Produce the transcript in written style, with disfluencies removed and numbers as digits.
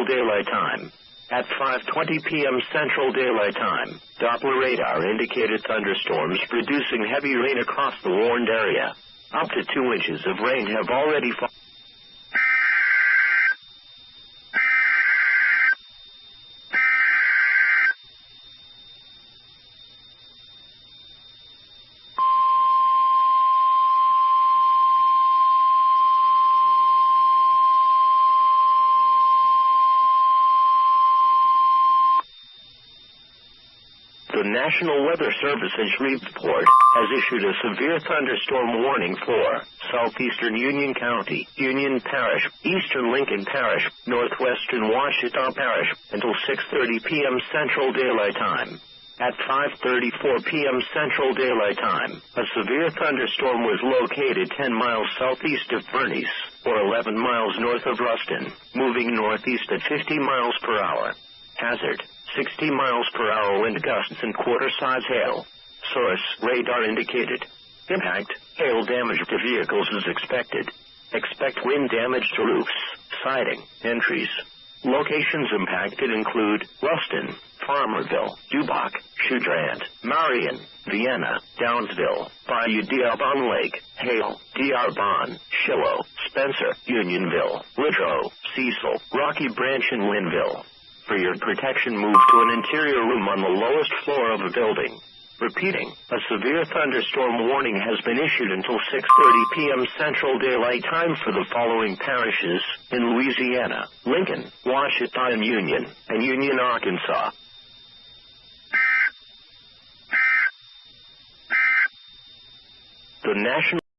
Central Daylight Time. At 5:20 p.m. Central Daylight Time, Doppler radar indicated thunderstorms producing heavy rain across the warned area. Up to 2 inches of rain have already fallen. The National Weather Service's report has issued a severe thunderstorm warning for southeastern Union County, Union Parish, eastern Lincoln Parish, northwestern Ouachita Parish, until 6:30 p.m. Central Daylight Time. At 5:34 p.m. Central Daylight Time, a severe thunderstorm was located 10 miles southeast of Bernice, or 11 miles north of Ruston, moving northeast at 50 miles per hour. Hazard: 60 miles per hour wind gusts and quarter-size hail. Source: radar indicated. Impact: hail damage to vehicles is expected. Expect wind damage to roofs, siding, and trees. Locations impacted include Ruston, Farmerville, Dubach, Shudrant, Marion, Vienna, Downsville, Bayou d'Arbon Lake, Hale, d'Arbon, Shiloh, Spencer, Unionville, Woodrow, Cecil, Rocky Branch, and Linville. For your protection, move to an interior room on the lowest floor of a building. Repeating, a severe thunderstorm warning has been issued until 6:30 p.m. Central Daylight Time for the following parishes in Louisiana: Lincoln, Ouachita, and Union, Arkansas. The National